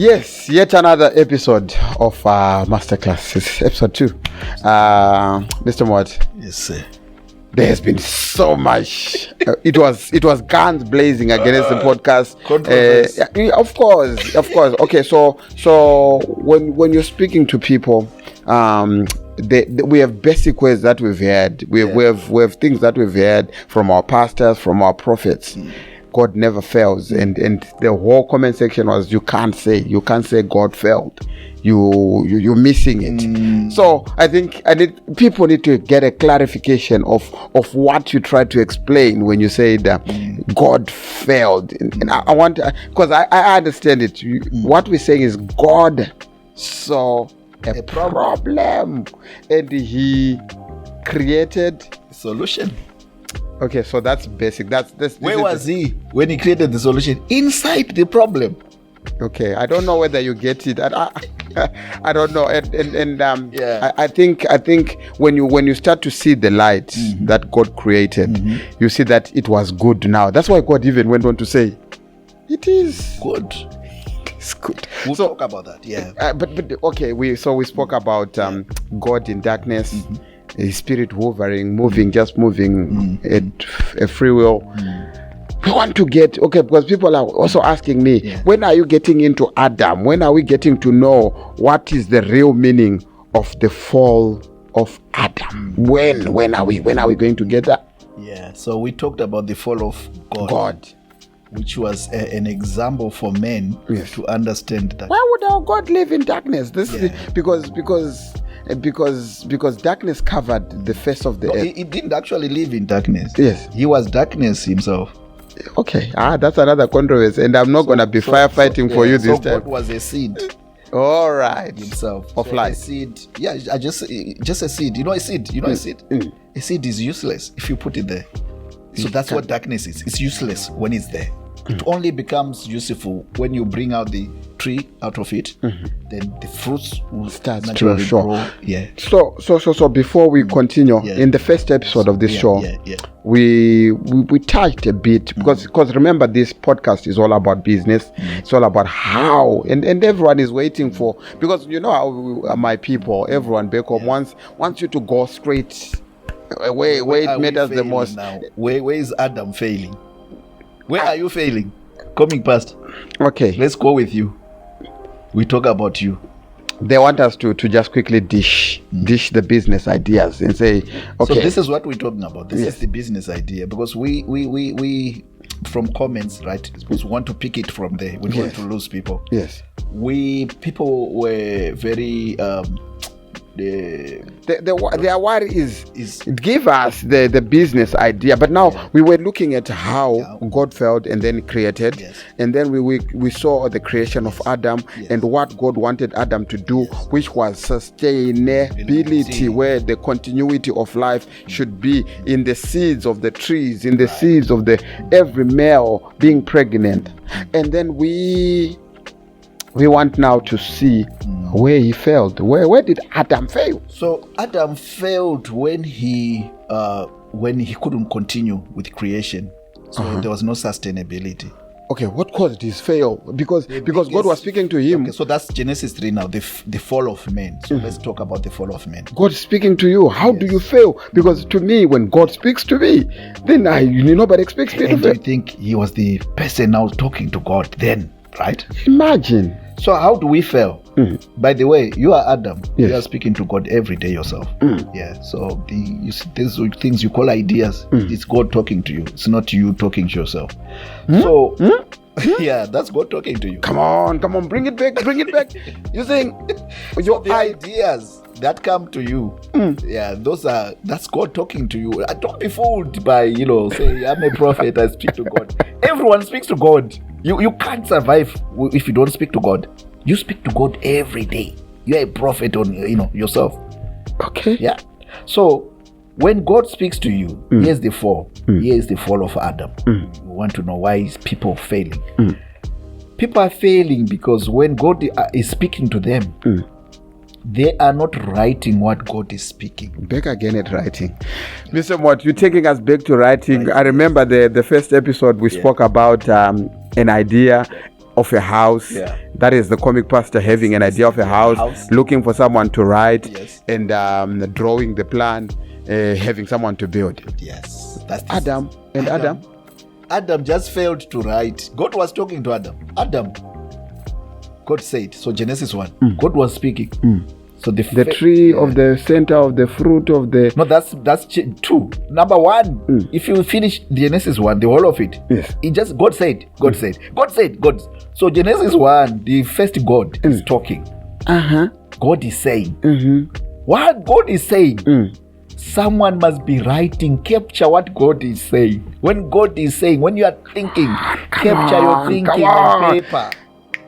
Yes, yet another episode of Masterclass. It's episode 2. Mr. Mott. Yes, sir. There has been so much. It was guns blazing against the podcast. Of course. Okay, so when you're speaking to people, we have basic words that we've heard. We have things that we've heard from our pastors, from our prophets. God never fails, and the whole comment section was you can't say God failed. You're missing it. So I think people need to get a clarification of what you try to explain when you say that God failed. And I want, because I understand it. What we're saying is God saw a problem and He created a solution. Okay, so that's basic. Where was He when He created the solution? Inside the problem. Okay, I don't know whether you get it. I don't know. I think when you start to see the light that God created, you see that it was good. Now that's why God even went on to say, "It is good." It's good. We'll talk about that. Yeah. But okay, we spoke about God in darkness. His spirit hovering, moving at a free will. We want to get, because people are also asking me, when are you getting into Adam? When are we getting to know what is the real meaning of the fall of Adam? When are we going to get that? Yeah, so we talked about the fall of God. Which was an example for men to understand that. Why would our God live in darkness? Because darkness covered the face of the earth. He didn't actually live in darkness. Yes. He was darkness himself. Okay. That's another controversy, and I'm not going to be firefighting for you this time. God was a seed. All right. Himself. Of life. A seed. Yeah, just a seed. You know a seed? A seed? A seed is useless if you put it there. So that's what darkness is. It's useless when it's there. It only becomes useful when you bring out the tree out of it. Then the fruits will start naturally grow. Yeah. So before we continue, in the first episode of this show, we touched a bit because remember, this podcast is all about business. It's all about how and everyone is waiting for, because you know how my people, everyone back home wants you to go straight where it matters the most. Now? Where is Adam failing? Where are you failing? Coming past. Okay. Let's go with you. We talk about you. They want us to just quickly dish the business ideas and say, okay. So this is what we're talking about. This is the business idea, because we from comments, right? Because we want to pick it from there. We don't want to lose people. Yes. People were very their worry is give us the business idea, but now we were looking at how God failed and then created, and then we saw the creation of Adam and what God wanted Adam to do, which was sustainability, where the continuity of life should be in the seeds of the trees, in the seeds of the every male being pregnant, and then we want now to see where he failed. Where did Adam fail? So Adam failed when he couldn't continue with creation. So there was no sustainability. Okay, what caused his fail? Because God was speaking to him. Okay, so that's Genesis 3 now, the fall of man. So let's talk about the fall of man. God speaking to you. How do you fail? Because to me, when God speaks to me, then nobody expects me to fail. And you think he was the person now talking to God then, right? Imagine. So how do we fail? By the way, you are Adam. You are speaking to God every day yourself. Yeah. So these things you call ideas. It's God talking to you. It's not you talking to yourself. So yeah, that's God talking to you. Come on, bring it back. You're saying your ideas that come to you. Yeah, that's God talking to you. Don't be fooled by say I'm a prophet. I speak to God. Everyone speaks to God. You can't survive if you don't speak to God. You speak to God every day. You're a prophet on yourself. Okay. Yeah. So when God speaks to you, here's the fall. Here's the fall of Adam. We want to know why is people failing. People are failing because when God is speaking to them, they are not writing what God is speaking. Back again at writing. Mr. Mott, you're taking us back to writing. I remember the first episode we spoke about an idea of a house. Yeah. That is the comic pastor having an idea of a house. Looking for someone to write. Yes. And drawing the plan, having someone to build. Yes. That's Adam. Adam just failed to write. God was talking to Adam. God said, so Genesis 1. God was speaking. So the tree of the center of the fruit of the... No, that's 2. Number 1, if you finish Genesis 1, the whole of it, yes, it just, God said. So Genesis 1, the first God is talking. God is saying. What God is saying, someone must be writing, capture what God is saying. When God is saying, when you are thinking, capture your thinking on paper.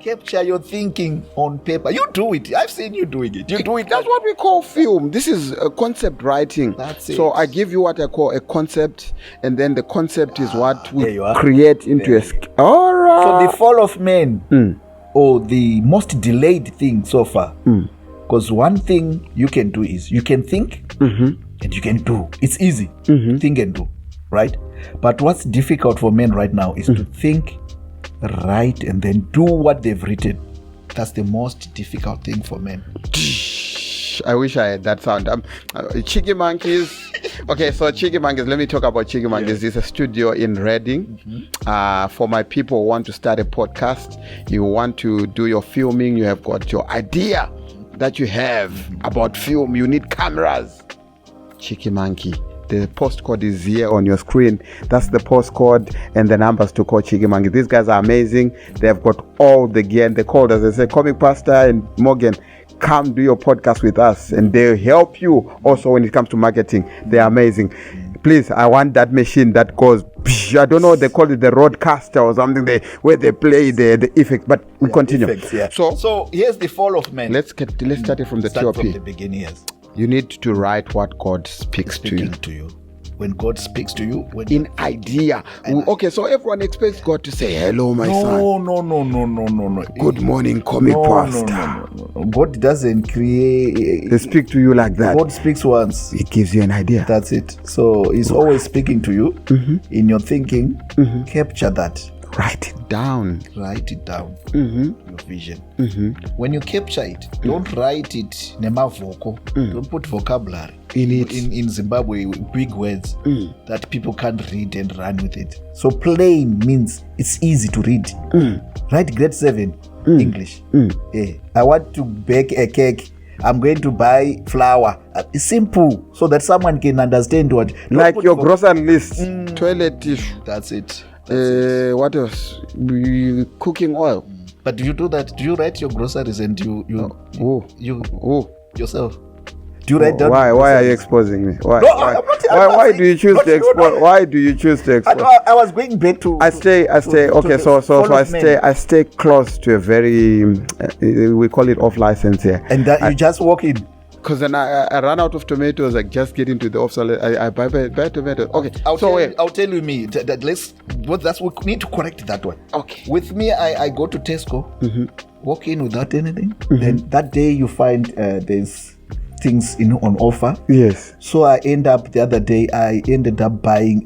Capture your thinking on paper. You do it. I've seen you doing it. You do it. That's what we call film. This is concept writing. That's it. So I give you what I call a concept, and then the concept is what we create into a... All right. So the fall of man, or the most delayed thing so far, because one thing you can do is you can think and you can do. It's easy. Think and do, right? But what's difficult for men right now is to think, write, and then do what they've written. That's the most difficult thing for men. I wish I had that sound. Chicky Monkeys. Okay, so Chicky Monkeys, let me talk about Chicky Monkeys. It's a studio in Reading. For my people who want to start a podcast, you want to do your filming, you have got your idea that you have about film, you need cameras. Chicky Monkey. The postcode is here on your screen. That's the postcode and the numbers to call Chicky Monkey. These guys are amazing. They've got all the gear, and they called us. They said, Comic Pastor and Morgan, come do your podcast with us, and they'll help you also when it comes to marketing. They're amazing. Please, I want that machine that goes, I don't know, they call it the roadcaster or something, where they play the effect, but we continue. Effects, So here's the fall of man. Let's start it from the top. From the beginning, yes. You need to write what God speaks to you. When God speaks to you, in idea. Okay, so everyone expects God to say, hello, my son. No. Good morning, Comic Pastor. No. God doesn't create. They speak to you like that. God speaks once. He gives you an idea. That's it. So he's always speaking to you in your thinking. Capture that. Write it down. Your vision. When you capture it, don't write it nemavoko. Don't put vocabulary in it. In Zimbabwe, big words that people can't read and run with it. So plain means it's easy to read. Write grade 7 English. I want to bake a cake. I'm going to buy flour. It's simple, so that someone can understand what. Like your grocery list. Toilet tissue. That's it. What else? Cooking oil. But do you do that? Do you write your groceries and you yourself? Do you write down? Why are you exposing me? Why? No, why do you choose to expose? Why do you choose to expose? I was going back to. I stay. Okay, so I stay close to a very we call it off license here. And that you just walk in. Because then I ran out of tomatoes. I just get into the obsolete. I buy tomatoes. Okay. I'll tell you me. We need to correct that one. Okay. With me, I go to Tesco, walk in without anything. Then that day you find there's things on offer. Yes. So the other day I ended up buying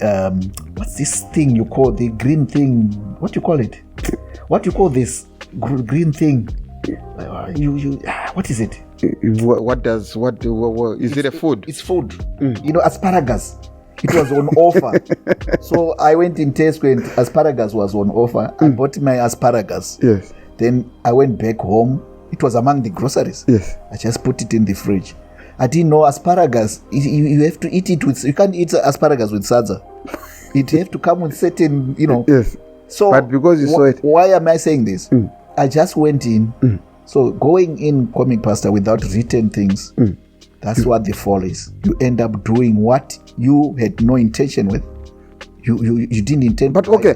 what's this thing you call the green thing? What do you call it? What do you call this green thing? What is it? What is it? A food? It's food. Asparagus. It was on offer. So I went in Tesco and asparagus was on offer. I bought my asparagus. Yes. Then I went back home. It was among the groceries. Yes. I just put it in the fridge. I didn't know asparagus. You have to eat it with. You can't eat asparagus with salsa. It have to come with certain, Yes. So, but because you saw it. Why am I saying this? I just went in. So going in Comic Pastor without written things, that's what the fall is. You end up doing what you had no intention with. You didn't intend. But okay.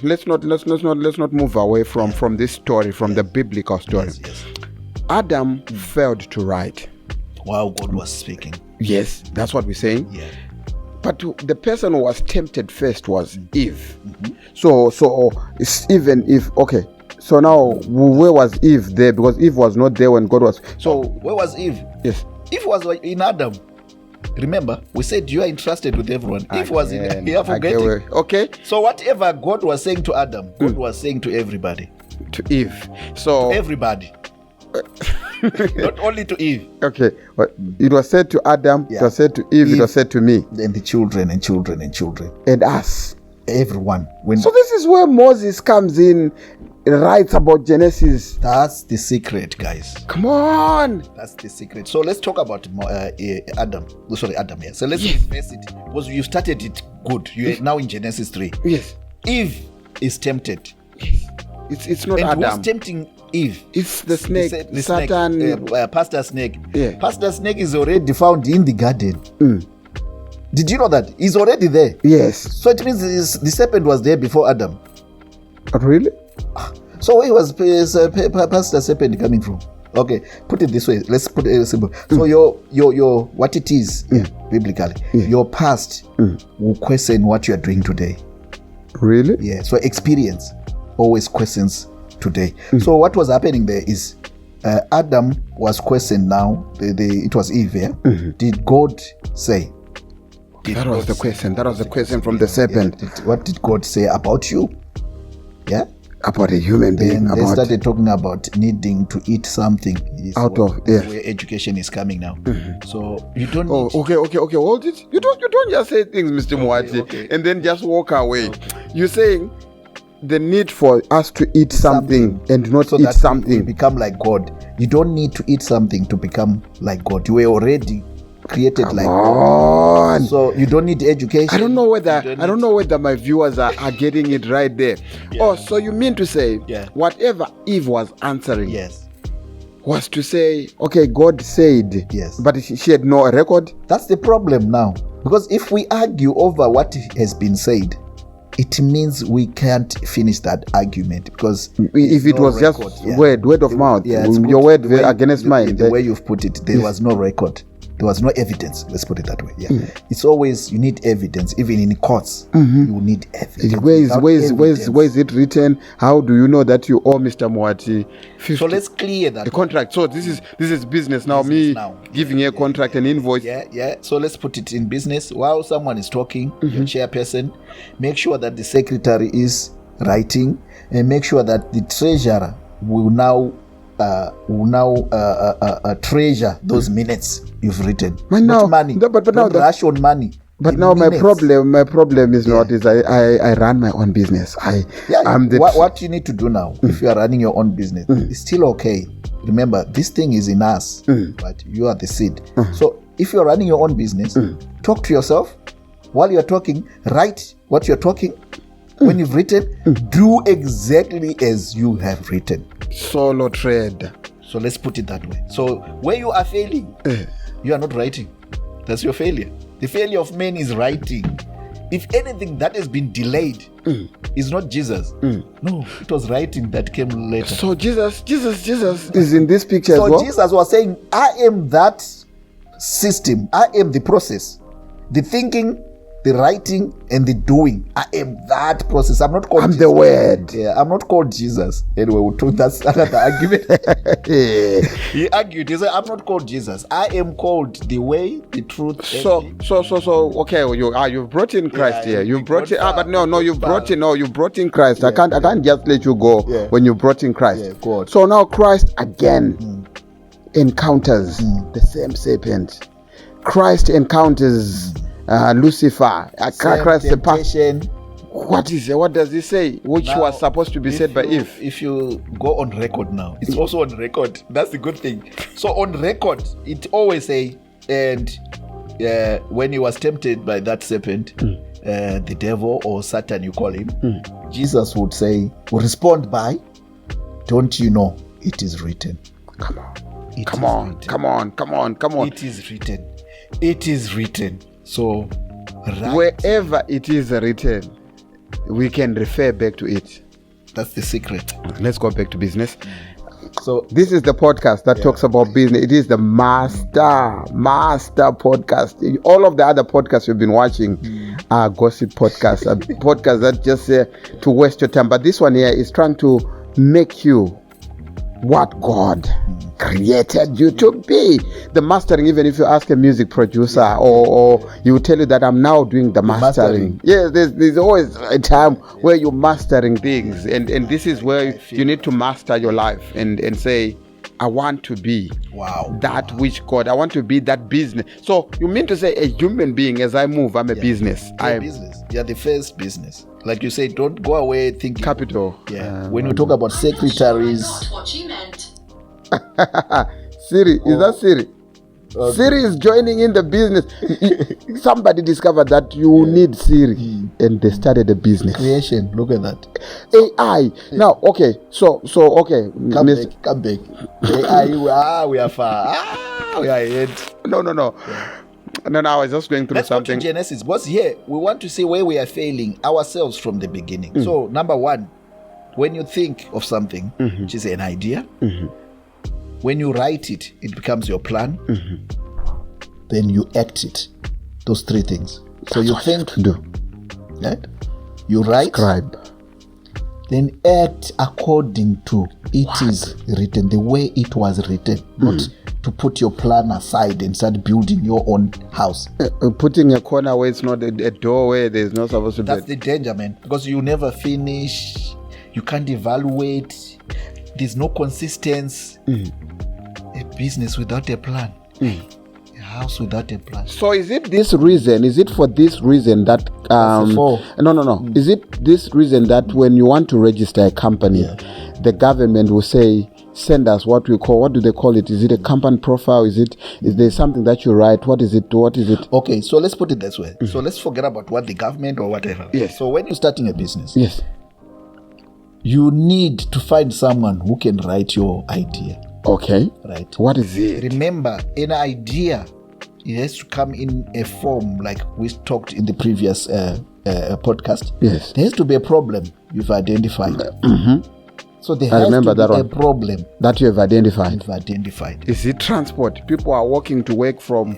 Let's not move away from this story, from the biblical story. Yes. Adam failed to write. While God was speaking. Yes, that's what we're saying. Yeah. But the person who was tempted first was Eve. So it's even if So now, where was Eve there? Because Eve was not there when God was. So where was Eve? Yes. Eve was in Adam. Remember, we said you are entrusted with everyone. Eve was in here forgetting. Okay. So whatever God was saying to Adam, God was saying to everybody. To Eve. So to everybody. Not only to Eve. Okay. But it was said to Adam, it was said to Eve, it was said to me. Then the children and children and children. And us. Everyone. So this is where Moses comes in, writes about Genesis. That's the secret, guys. Come on. That's the secret. So let's talk about Adam. Adam here. So let's reverse it. Because you started it good. You're now in Genesis 3. Yes. Eve is tempted. It's not and Adam. Who's tempting Eve? It's the snake. The Satan. Snake, Pastor Snake. Yeah. Pastor Snake is already found in the garden. Did you know that? He's already there. Yes. So it means the serpent was there before Adam. Really? So where was Pastor Serpent coming from? Okay, put it this way. Let's put it simple. So your what it is biblically, your past will question what you are doing today. Really? Yeah. So experience always questions today. So what was happening there is Adam was questioned. Now it was Eve. Yeah? Did God say? That was the question. That was the question from the serpent. What did God say about you? Yeah. About a human being. They started talking about needing to eat something. Where education is coming now. So you don't. Okay. Hold it. You don't just say things, Mr. Mwati, and then just walk away. You're saying the need for us to eat something and not eat something. You become like God. You don't need to eat something to become like God. You were already created like God. So you don't need education. I don't know whether my viewers are getting it right there. Oh, so you mean to say whatever Eve was answering was to say, okay, God said, but she had no record? That's the problem now. Because if we argue over what has been said, it means we can't finish that argument, because if it was record, just word of mouth, your word against mine. The way you've put it, there was no record. There was no evidence. Let's put it that way. It's always, you need evidence. Even in courts, you need evidence. Where is it written? How do you know that you owe Mr. Mwati 50? So let's clear that. The contract. So this is business now. Giving a contract, an invoice. So let's put it in business. While someone is talking, your chairperson, make sure that the secretary is writing, and make sure that the treasurer will now treasure those minutes you've written. Not money. But now rush on money. But now minutes. my problem is not is I run my own business. What you need to do now, if you are running your own business, it's still okay. Remember, this thing is in us, but you are the seed. So if you are running your own business, talk to yourself while you are talking. Write what you're talking. When you've written, do exactly as you have written. Solo trade. So let's put it that way. So where you are failing, you are not writing. That's your failure. The failure of man is writing. If anything that has been delayed is not Jesus. No, it was writing that came later. So Jesus is in this picture as well. So Jesus was saying, I am that system. I am the process. The thinking, the writing, and the doing. I am that process. I'm not called I'm Jesus. The word. Yeah, I'm not called Jesus. Anyway, that's another argument. He argued. He said, I'm not called Jesus. I am called the way, the truth. So okay, you've brought in Christ here. You've brought in you've brought in Christ. I can't just let you go when you brought in Christ. God. So now Christ again encounters the same serpent. Christ encounters Lucifer, Christ temptation. What does he say? Which now, was supposed to be said by Eve? If you go on record now, it's also on record. That's the good thing. So on record, it always say, and when he was tempted by that serpent, the devil or Satan, you call him, Jesus would respond by, "Don't you know it is written?" Come on. It is written. It is written. So, wherever it is written, we can refer back to it. That's the secret. Let's go back to business. So this is the podcast that talks about business. It is the master podcast. All of the other podcasts you've been watching are gossip podcasts, podcasts that just to waste your time. But this one here is trying to make you what God created you to be. The mastering, even if you ask a music producer, or he will tell you that I'm now doing the mastering. Yes, there's always a time where you're mastering things, and this is where you need to master your life and say, I want to be that which God. I want to be that business. So you mean to say a human being, as I move, I'm a business. I'm business. You're the first business. Like you say, don't go away thinking capital. Yeah. When you talk about secretaries. Not what you meant. Siri, is that Siri? Okay. Siri is joining in the business. Somebody discovered that you need Siri, and they started a business. Creation, look at that. AI. Now, okay, so okay. Come back. AI, we are far. We are ahead. No. Yeah. No, I was just going through something. Let's go to Genesis. Because here, we want to see where we are failing ourselves from the beginning. So, number one, when you think of something, which is an idea, when you write it, it becomes your plan. Then you act it. Those three things. So you think, do, right? You write, scribe, then act according to it is written, the way it was written, not to put your plan aside and start building your own house. Putting a corner where it's not a doorway, there's not supposed to be. That's the danger, man, because you never finish. You can't evaluate. There's no consistency. A business without a plan. A house without a plan. So is it for this reason that no. Is it this reason that when you want to register a company, the government will say, send us what do they call it? Is it a company profile? Is there something that you write? What is it? Okay, so let's put it this way. So let's forget about what the government or whatever. Yes. So when you're starting a business, yes, you need to find someone who can write your idea. Okay. Right. What is it? Remember, an idea, it has to come in a form like we talked in the previous podcast. Yes. There has to be a problem you've identified. So there I has remember to be that a one. Problem that you have identified. You've identified. Is it transport? People are walking to work from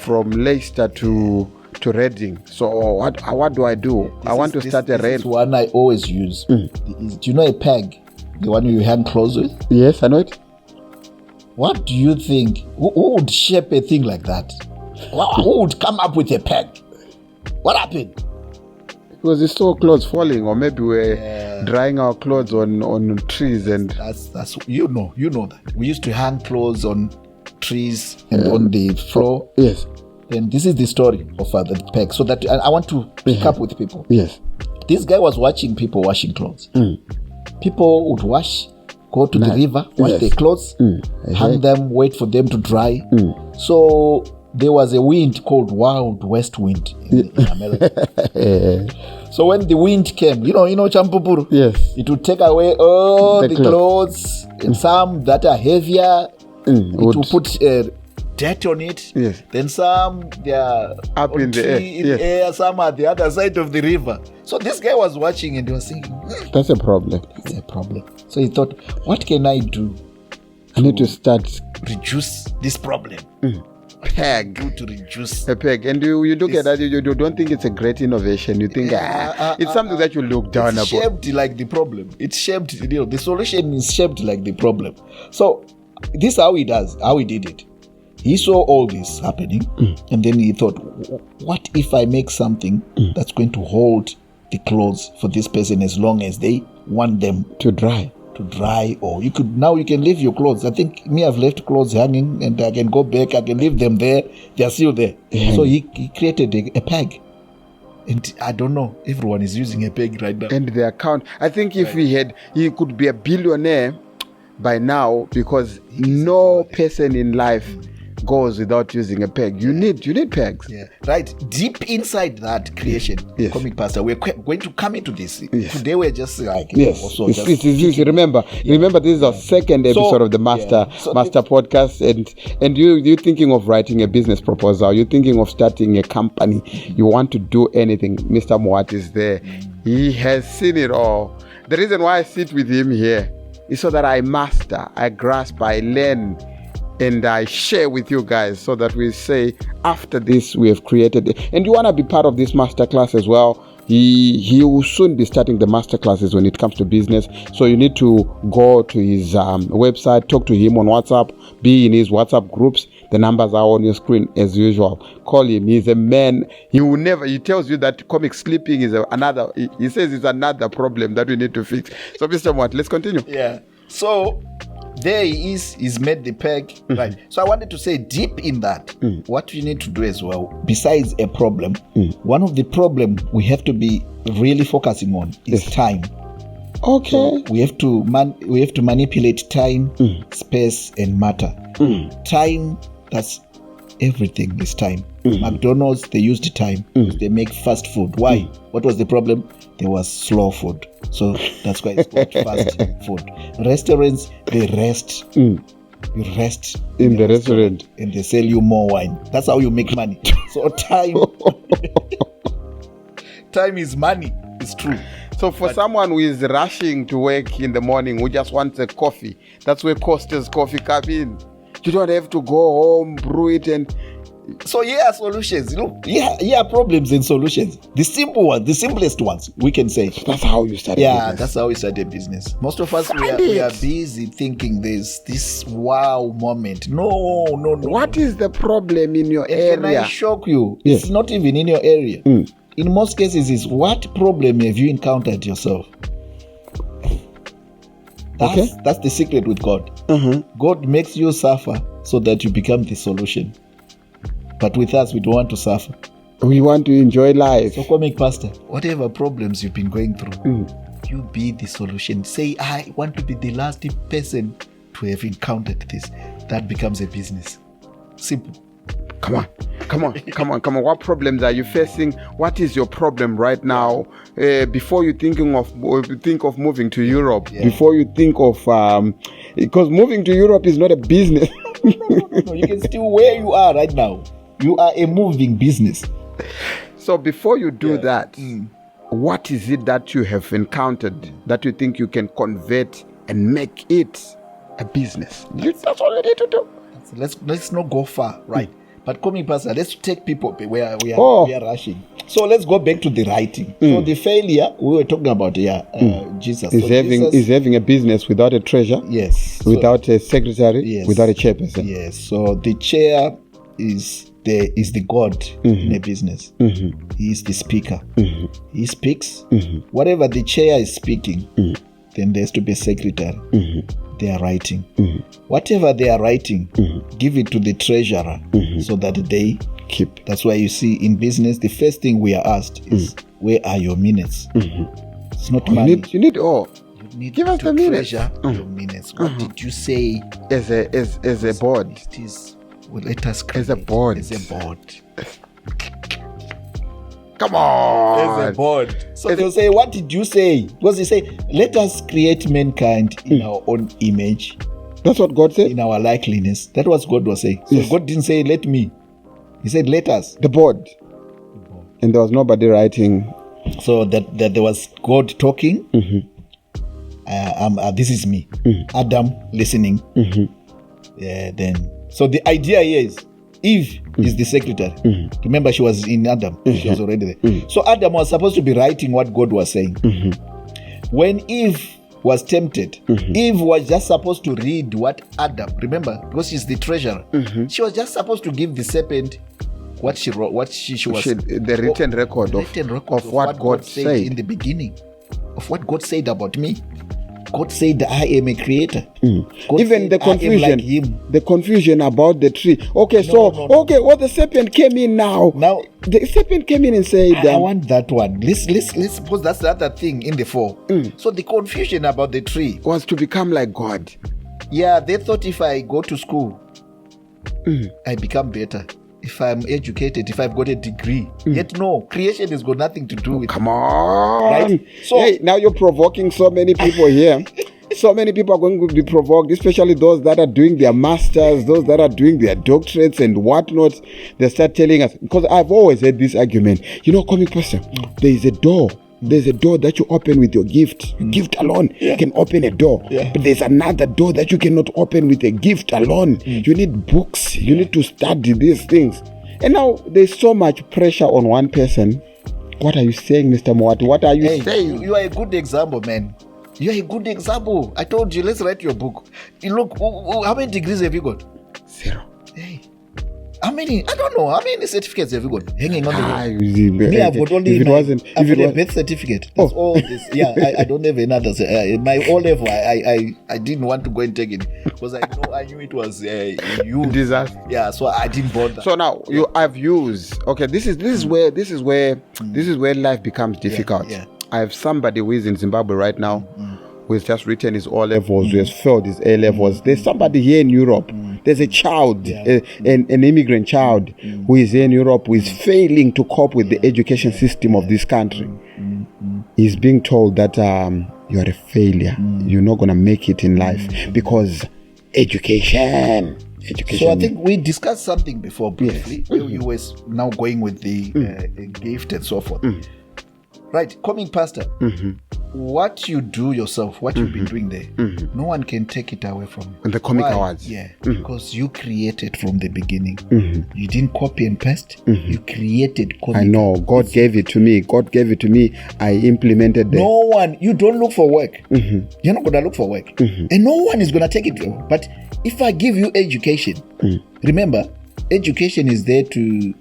Leicester to Reading. So what do I do? I want to start a rail. This is one I always use. Do you know a peg? The one you hang clothes with? Yes, I know it. What do you think? Who would shape a thing like that? Who would come up with a peg? What happened? Because you saw clothes falling, or maybe we're drying our clothes on trees, and that's you know that we used to hang clothes on trees and on the floor. Yes. And this is the story of the peg. So that I want to pick up with people. Yes. This guy was watching people washing clothes. People would wash, go to the river, wash their clothes, hang them, wait for them to dry. So there was a wind called Wild West Wind in America. So when the wind came, you know, Champupuru, yes, it would take away all the clothes, and some that are heavier, it would put dirt on it. Yes. Then some they are up in the air. In the air, some are the other side of the river. So this guy was watching and he was thinking, that's a problem. It's a problem. So he thought, what can I do? I need to start reduce this problem. Peg. To reduce a peg. And you look at that, you don't think it's a great innovation. You think it's something that you look down it's upon. Shaped like the problem. It's shaped, the solution is shaped like the problem. So this is how he did it. He saw all this happening, and then he thought, what if I make something that's going to hold the clothes for this person as long as they want them to dry? Or you can leave your clothes. I think I've left clothes hanging, and I can go back, I can leave them there, they are still there. So he created a peg. And I don't know, everyone is using a peg right now. And the account, I think if he could be a billionaire by now, because no person in life goes without using a peg. You need pegs. Yeah. Right. Deep inside that creation, Comic Pastor, we're going to come into this. Today we're just like remember this is our second episode of the Master Podcast, and you're thinking of writing a business proposal, you're thinking of starting a company, you want to do anything. Mr. Moat is there. He has seen it all. The reason why I sit with him here is so that I master, I grasp, I learn, and I share with you guys, so that we say after this we have created it. And you want to be part of this masterclass as well, He will soon be starting the master classes when it comes to business. So you need to go to his website, talk to him on WhatsApp, be in his WhatsApp groups. The numbers are on your screen as usual. Call him. He's a man. He tells you that comic sleeping is another. He says it's another problem that we need to fix. So Mr. Mwat, let's continue. Yeah. So there he is. He's made the peg. Right. So I wanted to say deep in that, what we need to do as well, besides a problem, one of the problem we have to be really focusing on is time. Okay. So we have to manipulate time, space, and matter. Time, that's everything is time. McDonald's, they used time. They make fast food. Why? What was the problem? There was slow food. So that's why it's called fast food. Restaurants, they rest. You rest in the restaurant. And they sell you more wine. That's how you make money. So time is money. It's true. So for someone who is rushing to work in the morning, who just wants a coffee, that's where Costa's coffee come in. You don't have to go home, brew it, and so here are solutions. Here are problems and solutions. The simple ones, the simplest ones, we can say. That's how you start. That's how we start a business. Most of us we are busy thinking there's this wow moment. No. What is the problem in your area? Can I shock you? Yes. It's not even in your area. In most cases, is what problem have you encountered yourself? That's the secret with God. God makes you suffer so that you become the solution. But with us, we don't want to suffer. We want to enjoy life. So, comic pastor, whatever problems you've been going through, you be the solution. Say, I want to be the last person to have encountered this. That becomes a business. Simple. Come on. What problems are you facing? What is your problem right now? Before you think of moving to Europe, before you think of because moving to Europe is not a business. No, you can still where you are right now. You are a moving business. So before you do that, what is it that you have encountered that you think you can convert and make it a business? That's all you need to do. Let's not go far, right? But coming pastor, let's take people where we are rushing. So let's go back to the writing. So the failure we were talking about Jesus. Is having a business without a treasurer. Yes. Without a secretary. Yes. Without a chairperson. Yes. So the chair is the God in a business. He is the speaker. He speaks. Whatever the chair is speaking, then there has to be a secretary. They are writing. Whatever they are writing, give it to the treasurer so that they keep. That's why you see in business, the first thing we are asked is, where are your minutes? It's not money. You need all. You need give us to the minutes. treasure your minutes. What did you say? As a board. It is. Well, let us create. As a board. Come on. As a board. So they'll say, what did you say? Because they say, let us create mankind in our own image. That's what God said? In our likeness. That's what God was saying. So God didn't say, let me. He said, let us. The board. And there was nobody writing. So that there was God talking. This is me. Adam listening. So the idea here is, Eve is the secretary. Remember, she was in Adam. She was already there. So Adam was supposed to be writing what God was saying. When Eve was tempted, Eve was just supposed to read what Adam, remember, because she's the treasurer. She was just supposed to give the serpent what she wrote, the written record of what God said in the beginning, of what God said about me. God said I am a creator. Even the confusion, like him. The confusion about the tree. Okay, the serpent came in now. Now the serpent came in and said, I want that one. Let's suppose that's the other thing in the 4. So the confusion about the tree was to become like God. Yeah, they thought if I go to school, I become better. If I'm educated, if I've got a degree. Yet no, creation has got nothing to do with Come on. Right? So, hey, now you're provoking so many people here. So many people are going to be provoked, especially those that are doing their masters, those that are doing their doctorates and whatnot. They start telling us, because I've always had this argument, comic person, there is a door. There's a door that you open with your gift. Gift alone can open a door. But there's another door that you cannot open with a gift alone. You need books. You need to study these things. And now there's so much pressure on one person What are you saying, Mr. Moati? What are you saying? You are a good example, man. You are a good example. I told you, let's write your book. You look, how many degrees have you got? 0. Hey. How many? I don't know. How many certificates have you got hanging on the wall? Me, I've got only a birth certificate. That's all this. Yeah, I don't have another. My O level, I didn't want to go and take it because I knew it was you disaster. Yeah, so I didn't bother. So now I've used. Okay, this is where life becomes difficult. Yeah. I have somebody who is in Zimbabwe right now. Who has just written his O levels, who has failed his A levels. There's somebody here in Europe. There's a child, an immigrant child, who is here in Europe, who is failing to cope with the education system of this country. He's being told that you are a failure. You're not going to make it in life because education. So I think we discussed something before briefly. Where you were now going with the gift and so forth. Right, coming pastor. What you do yourself, what you've been doing there, no one can take it away from you. And the comic awards. Yeah, because you created from the beginning. You didn't copy and paste. You created comic. I know. God gave it to me. I implemented it. No one, you don't look for work. You're not going to look for work. And no one is going to take it from you. But if I give you education, remember, education is there to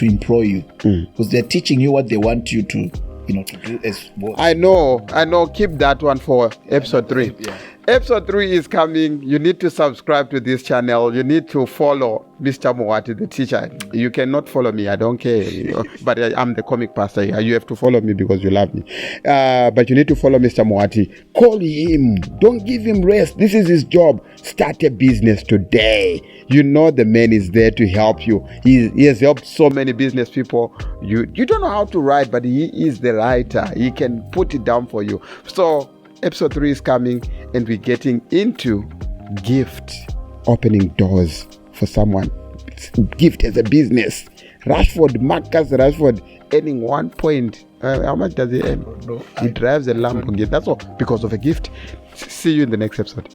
employ you. Because they're teaching you what they want you to to do as well. I know. Keep that one for episode 3. Yeah. Episode 3 is coming. You need to subscribe to this channel. You need to follow Mr. Moati, the teacher. You cannot follow me. I don't care. But I'm the comic pastor here. You have to follow me because you love me. But you need to follow Mr. Moati. Call him. Don't give him rest. This is his job. Start a business today. You know the man is there to help you. He has helped so many business people. You don't know how to write, but he is the writer. He can put it down for you. So episode 3 is coming, and we're getting into gift, opening doors for someone. Gift as a business. Marcus Rashford earning 1 point. How much does he earn? He drives a Lamborghini. That's all because of a gift. See you in the next episode.